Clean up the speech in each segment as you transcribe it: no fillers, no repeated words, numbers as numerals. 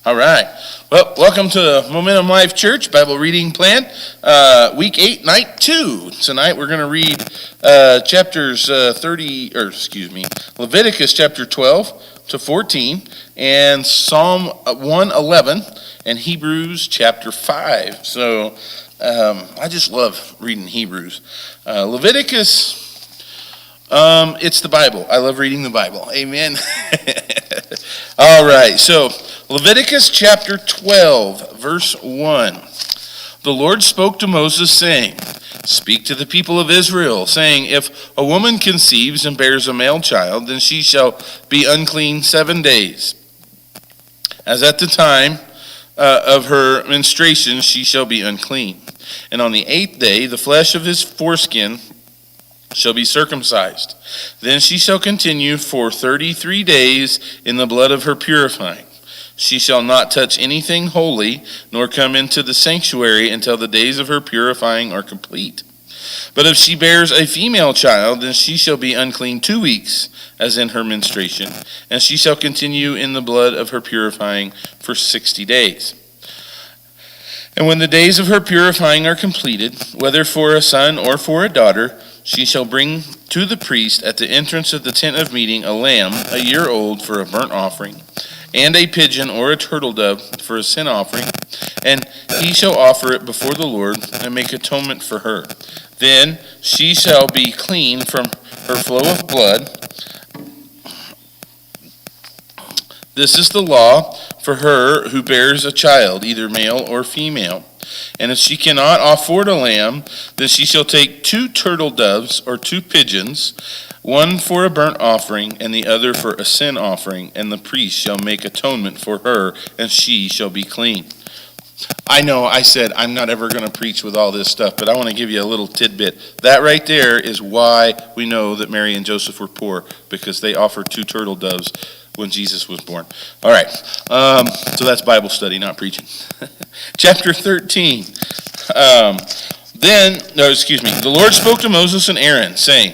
All right. Well, welcome to Momentum Life Church Bible reading plan, week 8, night 2. Tonight we're going to read Leviticus chapter 12 to 14, and Psalm 111, and Hebrews chapter 5. So I just love reading Hebrews. Leviticus, it's the Bible. I love reading the Bible. Amen. All right, so Leviticus chapter 12, verse 1. The Lord spoke to Moses, saying, "Speak to the people of Israel, saying, if a woman conceives and bears a male child, then she shall be unclean 7 days. As at the time of her menstruation, she shall be unclean. And on the 8th day, the flesh of his foreskin shall be circumcised. Then she shall continue for 33 days in the blood of her purifying. She shall not touch anything holy, nor come into the sanctuary until the days of her purifying are complete. But if she bears a female child, then she shall be unclean 2 weeks, as in her menstruation, and she shall continue in the blood of her purifying for 60 days. And when the days of her purifying are completed, whether for a son or for a daughter, she shall bring to the priest at the entrance of the tent of meeting a lamb a year old for a burnt offering, and a pigeon or a turtle dove for a sin offering, and he shall offer it before the Lord and make atonement for her. Then she shall be clean from her flow of blood. This is the law for her who bears a child, either male or female. And if she cannot afford a lamb, then she shall take 2 turtle doves or 2 pigeons, one for a burnt offering and the other for a sin offering, and the priest shall make atonement for her, and she shall be clean." I know I said I'm not ever going to preach with all this stuff, but I want to give you a little tidbit. That right there is why we know that Mary and Joseph were poor, because they offered 2 turtle doves when Jesus was born. All right, so that's Bible study, not preaching. Chapter 13. The Lord spoke to Moses and Aaron, saying,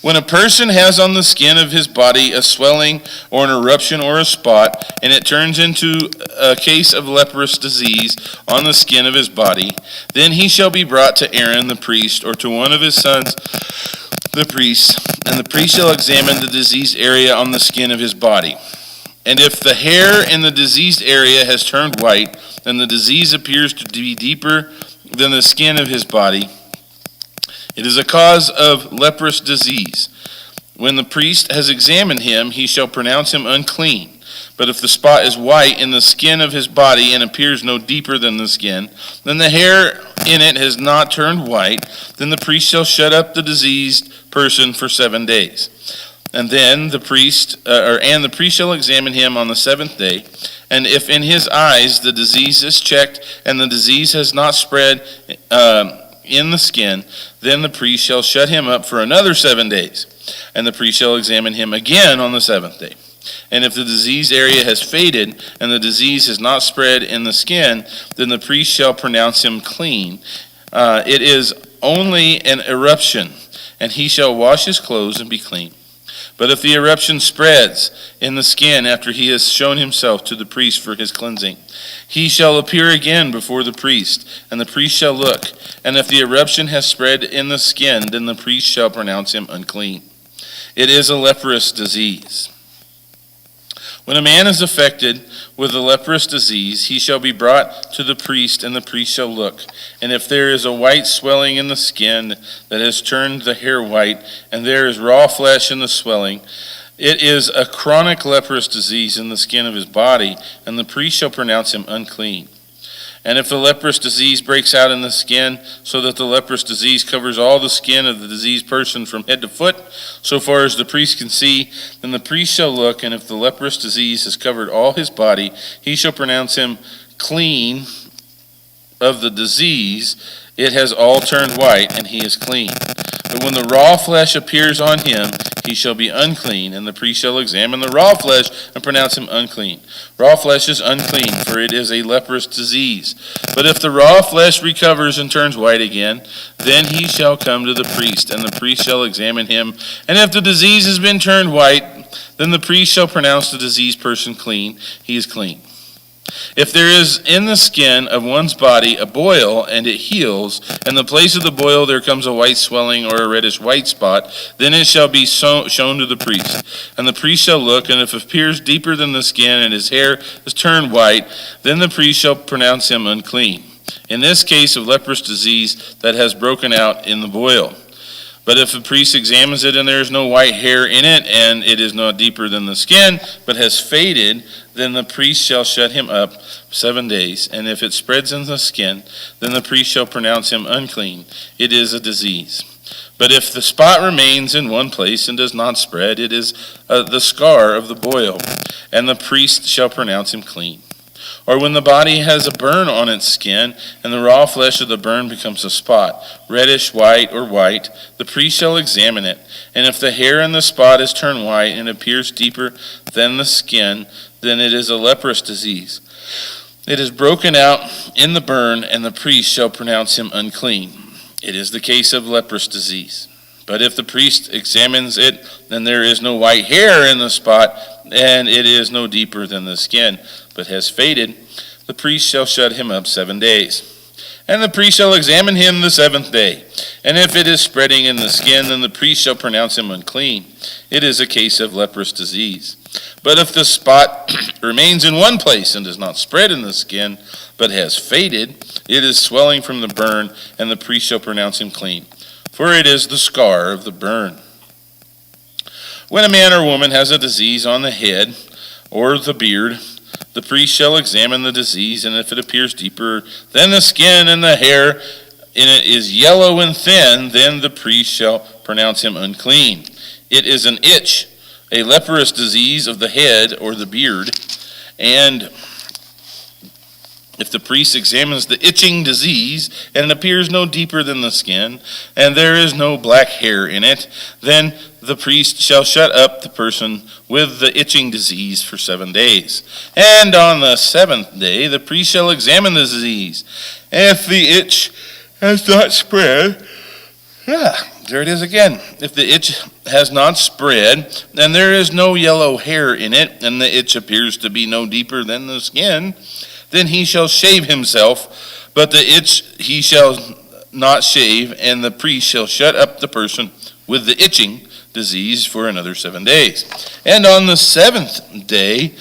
"When a person has on the skin of his body a swelling or an eruption or a spot, and it turns into a case of leprous disease on the skin of his body, then he shall be brought to Aaron the priest, or to one of his sons the priest, and the priest shall examine the diseased area on the skin of his body. And if the hair in the diseased area has turned white, and the disease appears to be deeper than the skin of his body, it is a cause of leprous disease. When the priest has examined him, he shall pronounce him unclean. But if the spot is white in the skin of his body and appears no deeper than the skin, then the hair in it has not turned white, then the priest shall shut up the diseased person for 7 days. And then the priest shall examine him on the 7th day. And if in his eyes the disease is checked, and the disease has not spread in the skin, then the priest shall shut him up for another 7 days. And the priest shall examine him again on the 7th day. And if the diseased area has faded, and the disease has not spread in the skin, then the priest shall pronounce him clean. It is only an eruption, and he shall wash his clothes and be clean. But if the eruption spreads in the skin after he has shown himself to the priest for his cleansing, he shall appear again before the priest, and the priest shall look. And if the eruption has spread in the skin, then the priest shall pronounce him unclean. It is a leprous disease. When a man is affected with a leprous disease, he shall be brought to the priest, and the priest shall look. And if there is a white swelling in the skin that has turned the hair white, and there is raw flesh in the swelling, it is a chronic leprous disease in the skin of his body, and the priest shall pronounce him unclean. And if the leprous disease breaks out in the skin, so that the leprous disease covers all the skin of the diseased person from head to foot, so far as the priest can see, then the priest shall look, and if the leprous disease has covered all his body, he shall pronounce him clean of the disease. It has all turned white, and he is clean. But when the raw flesh appears on him, he shall be unclean, and the priest shall examine the raw flesh and pronounce him unclean. Raw flesh is unclean, for it is a leprous disease. But if the raw flesh recovers and turns white again, then he shall come to the priest, and the priest shall examine him. And if the disease has been turned white, then the priest shall pronounce the diseased person clean. He is clean. If there is in the skin of one's body a boil, and it heals, and the place of the boil there comes a white swelling or a reddish white spot, then it shall be shown to the priest. And the priest shall look, and if it appears deeper than the skin, and his hair is turned white, then the priest shall pronounce him unclean. In this case of leprous disease that has broken out in the boil. But if the priest examines it and there is no white hair in it, and it is not deeper than the skin, but has faded, then the priest shall shut him up 7 days. And if it spreads in the skin, then the priest shall pronounce him unclean. It is a disease. But if the spot remains in one place and does not spread, it is the scar of the boil, and the priest shall pronounce him clean. Or when the body has a burn on its skin, and the raw flesh of the burn becomes a spot, reddish, white, or white, the priest shall examine it. And if the hair in the spot is turned white and appears deeper than the skin, then it is a leprous disease. It is broken out in the burn, and the priest shall pronounce him unclean. It is the case of leprous disease. But if the priest examines it, then there is no white hair in the spot, and it is no deeper than the skin, but has faded, the priest shall shut him up 7 days. And the priest shall examine him the 7th day. And if it is spreading in the skin, then the priest shall pronounce him unclean. It is a case of leprous disease. But if the spot remains in one place and does not spread in the skin, but has faded, it is swelling from the burn, and the priest shall pronounce him clean. For it is the scar of the burn. When a man or woman has a disease on the head or the beard, the priest shall examine the disease, and if it appears deeper than the skin and the hair in it is yellow and thin, then the priest shall pronounce him unclean. It is an itch, a leprous disease of the head or the beard, and if the priest examines the itching disease, and it appears no deeper than the skin, and there is no black hair in it, then the priest shall shut up the person with the itching disease for 7 days. And on the 7th day the priest shall examine the disease. If the itch has not spread, there it is again. If the itch has not spread, and there is no yellow hair in it, and the itch appears to be no deeper than the skin, then he shall shave himself, but the itch he shall not shave, and the priest shall shut up the person with the itching disease for another 7 days. And on the 7th day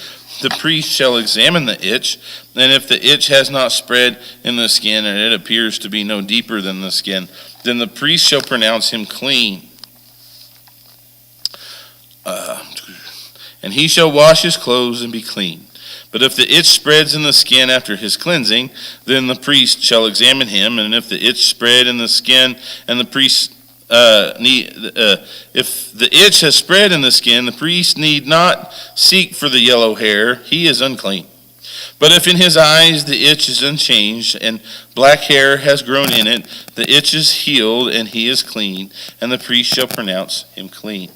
the priest shall examine the itch, and if the itch has not spread in the skin, and it appears to be no deeper than the skin, then the priest shall pronounce him clean. And he shall wash his clothes and be clean. But if the itch spreads in the skin after his cleansing, then the priest shall examine him. And if the itch spread in the skin, and the priest if the itch has spread in the skin, the priest need not seek for the yellow hair; he is unclean. But if in his eyes the itch is unchanged, and black hair has grown in it, the itch is healed, and he is clean, and the priest shall pronounce him clean.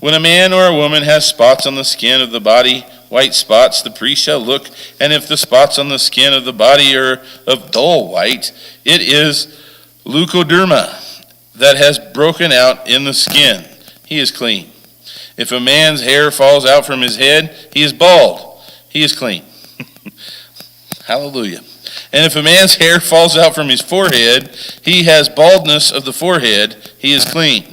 When a man or a woman has spots on the skin of the body, white spots, the priest shall look, and if the spots on the skin of the body are of dull white, it is leukoderma that has broken out in the skin. He is clean. If a man's hair falls out from his head, he is bald. He is clean. Hallelujah. And if a man's hair falls out from his forehead, he has baldness of the forehead. He is clean.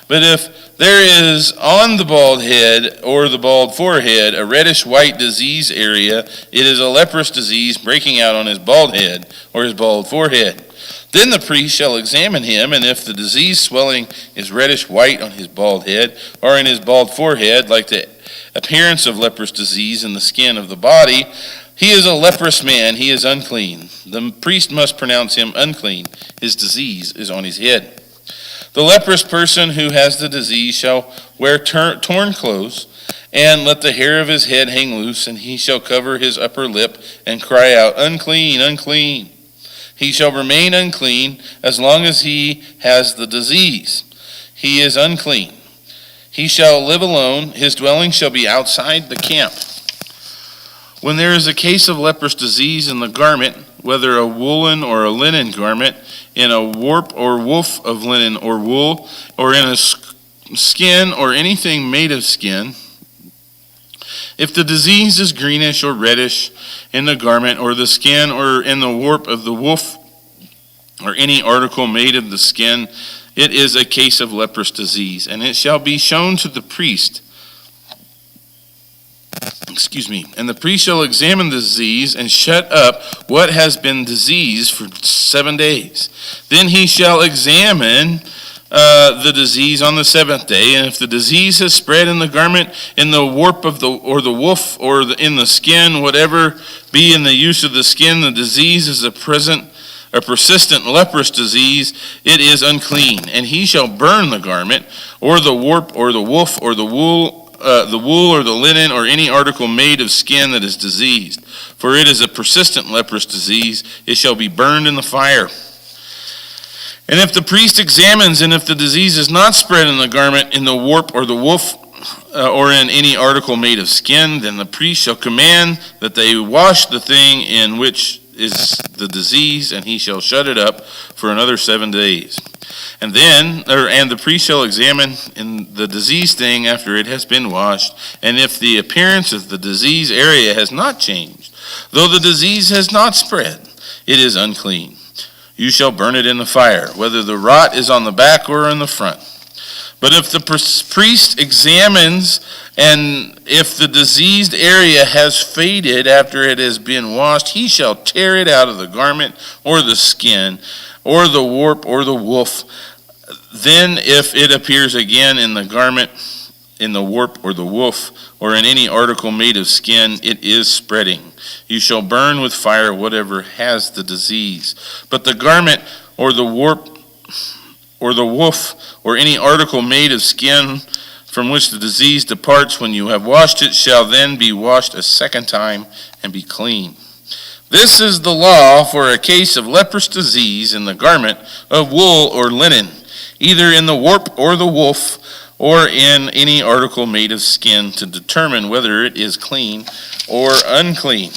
But if there is on the bald head or the bald forehead a reddish white disease area, it is a leprous disease breaking out on his bald head or his bald forehead. Then the priest shall examine him, and if the disease swelling is reddish white on his bald head or in his bald forehead, like the appearance of leprous disease in the skin of the body, he is a leprous man, he is unclean. The priest must pronounce him unclean. His disease is on his head. The leprous person who has the disease shall wear torn clothes, and let the hair of his head hang loose, and he shall cover his upper lip and cry out, "Unclean, unclean." He shall remain unclean as long as he has the disease. He is unclean. He shall live alone. His dwelling shall be outside the camp. When there is a case of leprous disease in the garment, whether a woolen or a linen garment, in a warp or woof of linen or wool, or in a skin or anything made of skin, If the disease is greenish or reddish in the garment or the skin or in the warp of the wolf or any article made of the skin, it is a case of leprous disease, and it shall be shown to the priest. And the priest shall examine the disease and shut up what has been diseased for 7 days. Then he shall examine the disease on the seventh day, and if the disease has spread in the garment, in the warp of the wolf, or in the skin, whatever be in the use of the skin, the disease is a persistent leprous disease, it is unclean, and he shall burn the garment, or the warp, or the wolf, or the wool or the linen, or any article made of skin that is diseased. For it is a persistent leprous disease, it shall be burned in the fire. And if the priest examines, and if the disease is not spread in the garment, in the warp, or the wolf, or in any article made of skin, then the priest shall command that they wash the thing in which is the disease, and he shall shut it up for another 7 days. And the priest shall examine in the diseased thing after it has been washed, and if the appearance of the diseased area has not changed, though the disease has not spread, it is unclean. You shall burn it in the fire, whether the rot is on the back or in the front. But if the priest examines, and if the diseased area has faded after it has been washed, he shall tear it out of the garment or the skin, or the warp, or the wolf. Then if it appears again in the garment, in the warp, or the wolf, or in any article made of skin, it is spreading. You shall burn with fire whatever has the disease. But the garment, or the warp, or the wolf, or any article made of skin from which the disease departs, when you have washed it, shall then be washed a second time and be clean. This is the law for a case of leprous disease in the garment of wool or linen, either in the warp or the wolf, or in any article made of skin, to determine whether it is clean or unclean.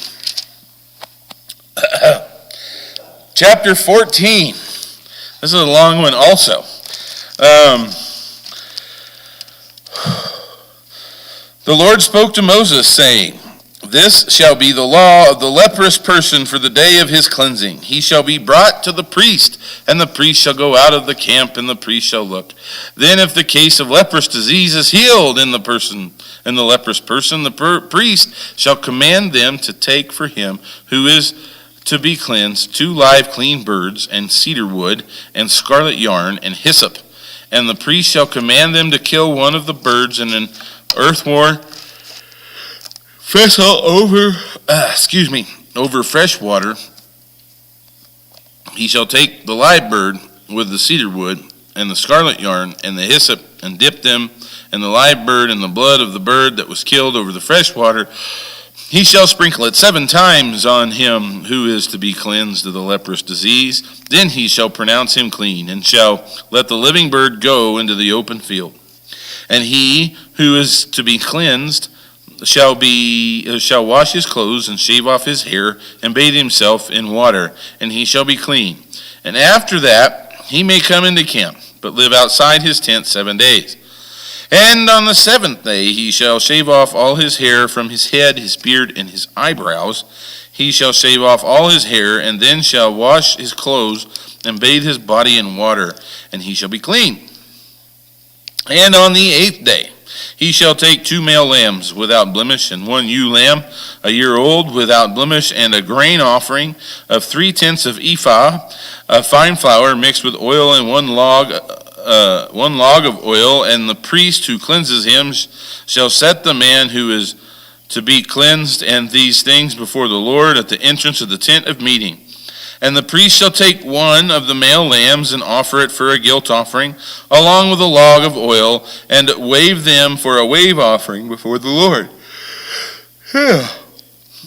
Chapter 14. This is a long one also. The Lord spoke to Moses, saying, This shall be the law of the leprous person for the day of his cleansing. He shall be brought to the priest, and the priest shall go out of the camp, and the priest shall look. Then if the case of leprous disease is healed in the leprous person, the priest shall command them to take for him who is to be cleansed 2 live clean birds, and cedar wood, and scarlet yarn, and hyssop. And the priest shall command them to kill one of the birds in an earthenware vessel over fresh water. He shall take the live bird with the cedar wood and the scarlet yarn and the hyssop, and dip them and the live bird in the blood of the bird that was killed over the fresh water. He shall sprinkle it 7 times on him who is to be cleansed of the leprous disease. Then he shall pronounce him clean, and shall let the living bird go into the open field. And he who is to be cleansed shall wash his clothes, and shave off his hair, and bathe himself in water, and he shall be clean. And after that he may come into camp, but live outside his tent 7 days. And on the 7th day he shall shave off all his hair from his head, his beard, and his eyebrows. He shall shave off all his hair, and then shall wash his clothes, and bathe his body in water, and he shall be clean. And on the 8th day he shall take 2 male lambs without blemish, and 1 ewe lamb a year old without blemish, and a grain offering of 3/10 of ephah of fine flour mixed with oil, and 1 log of oil. And the priest who cleanses him shall set the man who is to be cleansed and these things before the Lord at the entrance of the tent of meeting. And the priest shall take 1 of the male lambs and offer it for a guilt offering, along with a log of oil, and wave them for a wave offering before the Lord.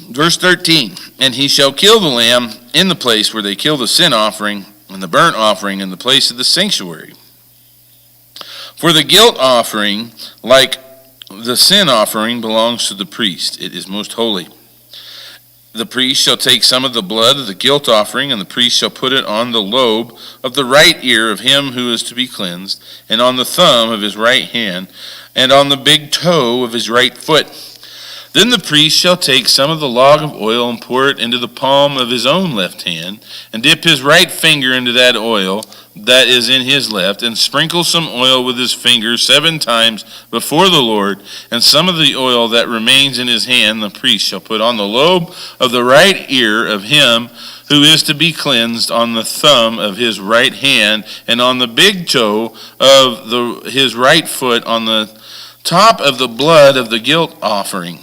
Verse 13, and he shall kill the lamb in the place where they kill the sin offering and the burnt offering, in the place of the sanctuary. For the guilt offering, like the sin offering, belongs to the priest. It is most holy. The priest shall take some of the blood of the guilt offering, and the priest shall put it on the lobe of the right ear of him who is to be cleansed, and on the thumb of his right hand, and on the big toe of his right foot. Then the priest shall take some of the log of oil and pour it into the palm of his own left hand, and dip his right finger into that oil that is in his left, and sprinkle some oil with his finger 7 times before the Lord. And some of the oil that remains in his hand the priest shall put on the lobe of the right ear of him who is to be cleansed, on the thumb of his right hand, and on the big toe of his right foot, on the top of the blood of the guilt offering.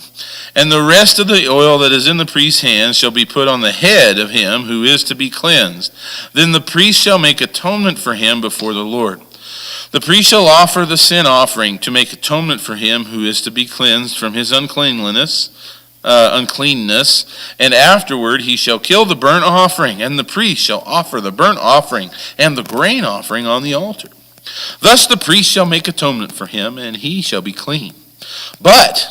And the rest of the oil that is in the priest's hand shall be put on the head of him who is to be cleansed. Then the priest shall make atonement for him before the Lord. The priest shall offer the sin offering to make atonement for him who is to be cleansed from his uncleanness, and afterward he shall kill the burnt offering, and the priest shall offer the burnt offering and the grain offering on the altar. Thus the priest shall make atonement for him, and he shall be clean. But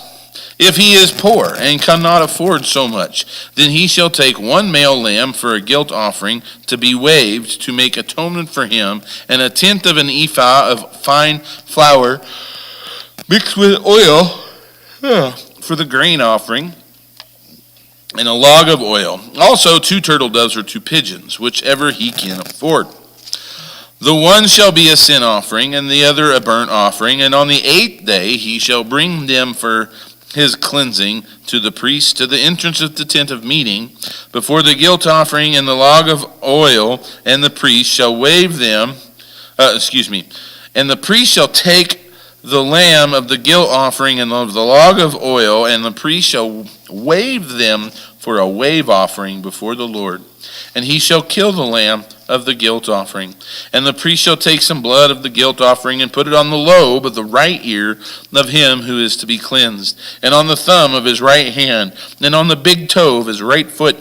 if he is poor and cannot afford so much, then he shall take 1 male lamb for a guilt offering to be waved to make atonement for him, and 1/10 of an ephah of fine flour mixed with oil for the grain offering, and a log of oil. Also 2 turtle doves or 2 pigeons, whichever he can afford. The one shall be a sin offering, and the other a burnt offering, and on the 8th day he shall bring them for his cleansing to the priest to the entrance of the tent of meeting before the guilt offering and the log of oil, and the priest shall wave them, and the priest shall take the lamb of the guilt offering and of the log of oil, and the priest shall wave them for a wave offering before the Lord. And he shall kill the lamb of the guilt offering. And the priest shall take some blood of the guilt offering and put it on the lobe of the right ear of him who is to be cleansed, and on the thumb of his right hand, and on the big toe of his right foot.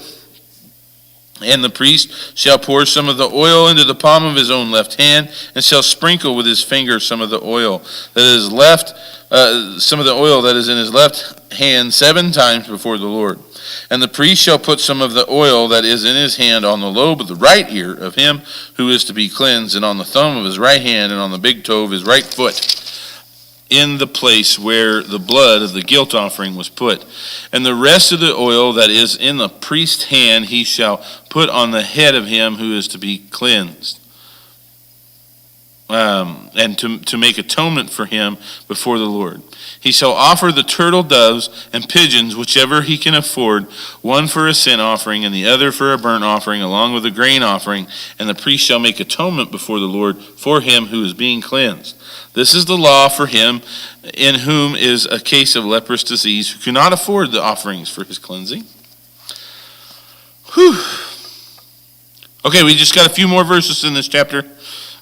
And the priest shall pour some of the oil into the palm of his own left hand, and shall sprinkle with his finger some of the oil that is in his left hand 7 times before the Lord. And the priest shall put some of the oil that is in his hand on the lobe of the right ear of him who is to be cleansed, and on the thumb of his right hand, and on the big toe of his right foot, in the place where the blood of the guilt offering was put. And the rest of the oil that is in the priest's hand he shall put on the head of him who is to be cleansed, and to make atonement for him before the Lord. He shall offer the turtle doves and pigeons, whichever he can afford, one for a sin offering and the other for a burnt offering, along with a grain offering. And the priest shall make atonement before the Lord for him who is being cleansed. This is the law for him in whom is a case of leprous disease, who cannot afford the offerings for his cleansing. Whew. Okay, we just got a few more verses in this chapter.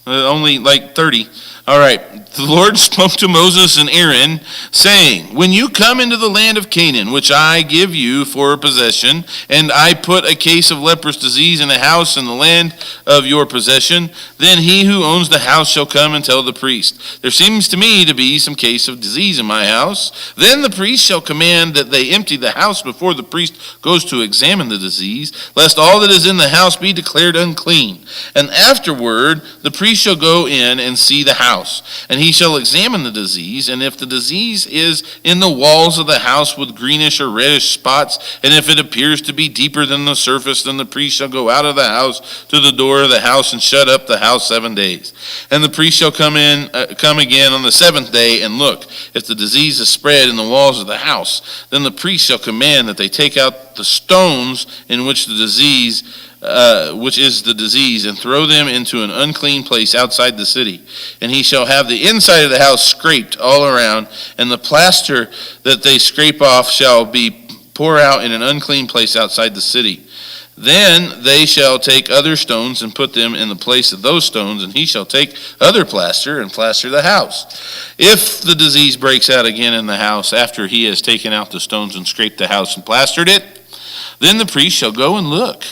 Only like 30. All right. The Lord spoke to Moses and Aaron, saying, when you come into the land of Canaan, which I give you for a possession, and I put a case of leprous disease in a house in the land of your possession, then he who owns the house shall come and tell the priest, there seems to me to be some case of disease in my house. Then the priest shall command that they empty the house before the priest goes to examine the disease, lest all that is in the house be declared unclean. And afterward the priest shall go in and see the house, and he shall examine the disease, and if the disease is in the walls of the house with greenish or reddish spots, and if it appears to be deeper than the surface, then the priest shall go out of the house to the door of the house and shut up the house 7 days. And the priest shall come again on the 7th day and look. If the disease is spread in the walls of the house, then the priest shall command that they take out the stones in which the disease and throw them into an unclean place outside the city. And he shall have the inside of the house scraped all around, and the plaster that they scrape off shall be poured out in an unclean place outside the city. Then they shall take other stones and put them in the place of those stones, and he shall take other plaster and plaster the house. If the disease breaks out again in the house after he has taken out the stones and scraped the house and plastered it, then the priest shall go and look.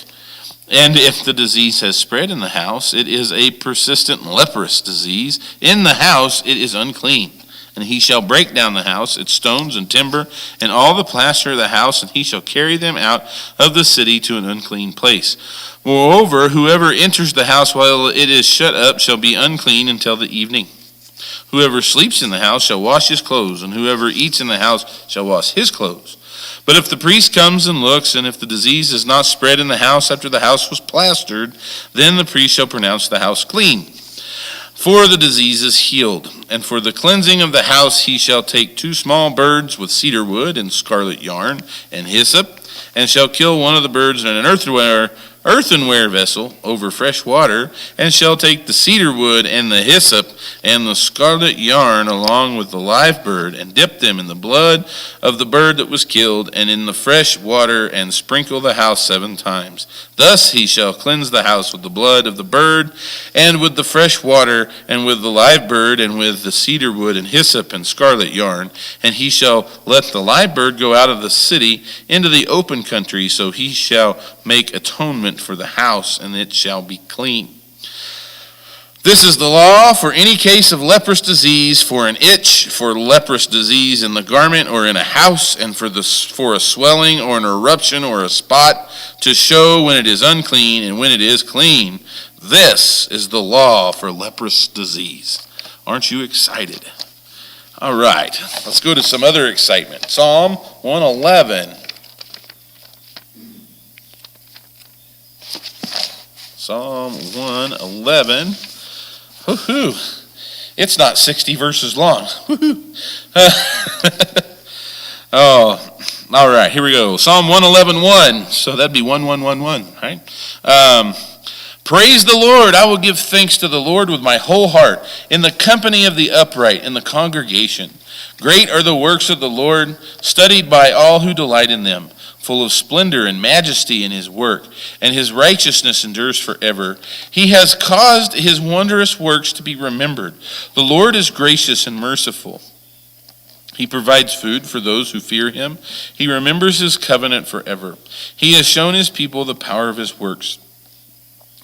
And if the disease has spread in the house, it is a persistent leprous disease. In the house it is unclean. And he shall break down the house, its stones and timber, and all the plaster of the house, and he shall carry them out of the city to an unclean place. Moreover, whoever enters the house while it is shut up shall be unclean until the evening. Whoever sleeps in the house shall wash his clothes, and whoever eats in the house shall wash his clothes. But if the priest comes and looks, and if the disease is not spread in the house after the house was plastered, then the priest shall pronounce the house clean, for the disease is healed. And for the cleansing of the house he shall take 2 small birds with cedar wood and scarlet yarn and hyssop, and shall kill one of the birds in an earthenware vessel over fresh water, and shall take the cedar wood and the hyssop and the scarlet yarn along with the live bird, and dip them in the blood of the bird that was killed, and in the fresh water, and sprinkle the house 7 times. Thus he shall cleanse the house with the blood of the bird, and with the fresh water, and with the live bird, and with the cedar wood and hyssop and scarlet yarn. And he shall let the live bird go out of the city into the open country, so he shall make atonement for the house, and it shall be clean. This is the law for any case of leprous disease, for an itch, for leprous disease in the garment or in a house, and for a swelling or an eruption or a spot, to show when it is unclean and when it is clean. This is the law for leprous disease. Aren't you excited? All right, let's go to some other excitement. Psalm 111. Psalm 111. Woohoo! It's not 60 verses long. Woohoo! Oh, all right. Here we go. Psalm 111:1. So that'd be 1111, right? Praise the Lord! I will give thanks to the Lord with my whole heart, in the company of the upright, in the congregation. Great are the works of the Lord, studied by all who delight in them. Full of splendor and majesty in his work, and his righteousness endures forever. He has caused his wondrous works to be remembered. The Lord is gracious and merciful. He provides food for those who fear him. He remembers his covenant forever. He has shown his people the power of his works,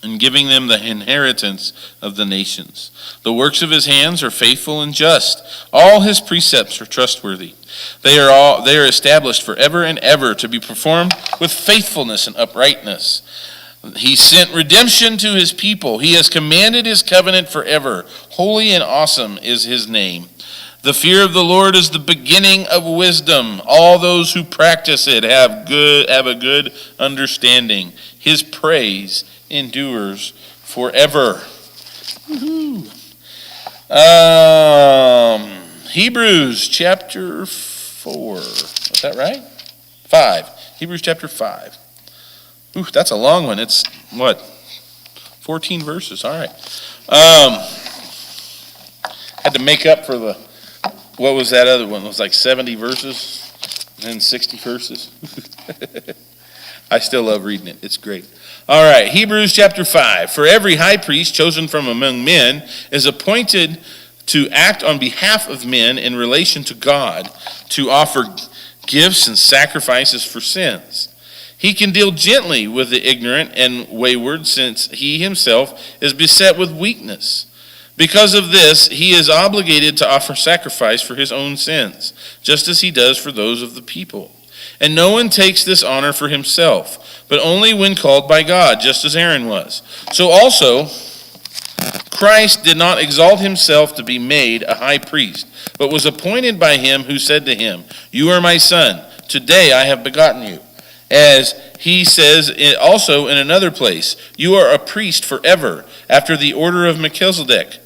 and giving them the inheritance of the nations. The works of his hands are faithful and just. All his precepts are trustworthy. They are established forever and ever, to be performed with faithfulness and uprightness. He sent redemption to his people. He has commanded his covenant forever. Holy and awesome is his name. The fear of the Lord is the beginning of wisdom. All those who practice it have a good understanding. His praise endures forever. Woo-hoo. Hebrews chapter 4. Is that right? 5. Hebrews chapter 5. Ooh, that's a long one. It's, 14 verses. All right. Had to make up for what was that other one? It was like 70 verses and then 60 verses. I still love reading it. It's great. All right, Hebrews chapter 5. For every high priest chosen from among men is appointed to act on behalf of men in relation to God, to offer gifts and sacrifices for sins. He can deal gently with the ignorant and wayward, since he himself is beset with weakness. Because of this, he is obligated to offer sacrifice for his own sins, just as he does for those of the people. And no one takes this honor for himself, but only when called by God, just as Aaron was. So also, Christ did not exalt himself to be made a high priest, but was appointed by him who said to him, "You are my son, today I have begotten you." As he says also in another place, "You are a priest forever, after the order of Melchizedek."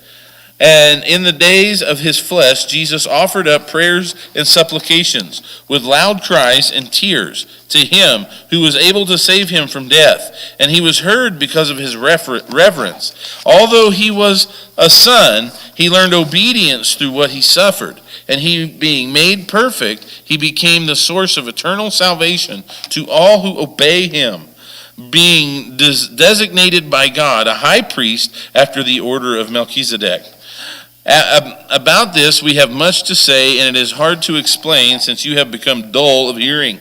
And in the days of his flesh, Jesus offered up prayers and supplications with loud cries and tears to him who was able to save him from death. And he was heard because of his reverence. Although he was a son, he learned obedience through what he suffered. And he, being made perfect, he became the source of eternal salvation to all who obey him, being designated by God a high priest after the order of Melchizedek. About this we have much to say, and it is hard to explain, since you have become dull of hearing.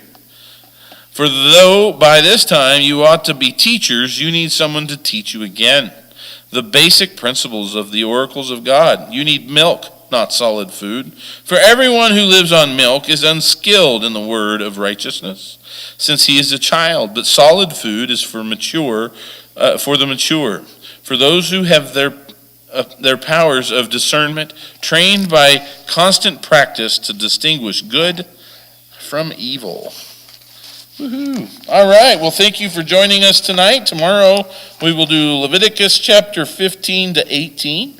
For though by this time you ought to be teachers, you need someone to teach you again the basic principles of the oracles of God. You need milk, not solid food. For everyone who lives on milk is unskilled in the word of righteousness, since he is a child. But solid food is for the mature, for those who have their powers of discernment trained by constant practice to distinguish good from evil. Woohoo. All right. Well, thank you for joining us tonight. Tomorrow we will do Leviticus chapter 15 to 18,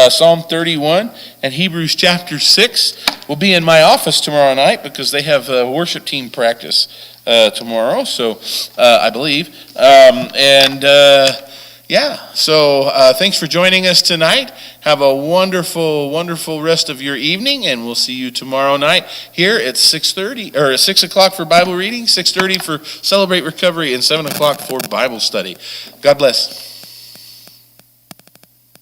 Psalm 31, and Hebrews chapter 6. We'll be in my office tomorrow night because they have a worship team practice tomorrow, so I believe. So thanks for joining us tonight. Have a wonderful, wonderful rest of your evening, and we'll see you tomorrow night here at 6:30 or at 6 o'clock for Bible reading, 6:30 for Celebrate Recovery, and 7 o'clock for Bible study. God bless.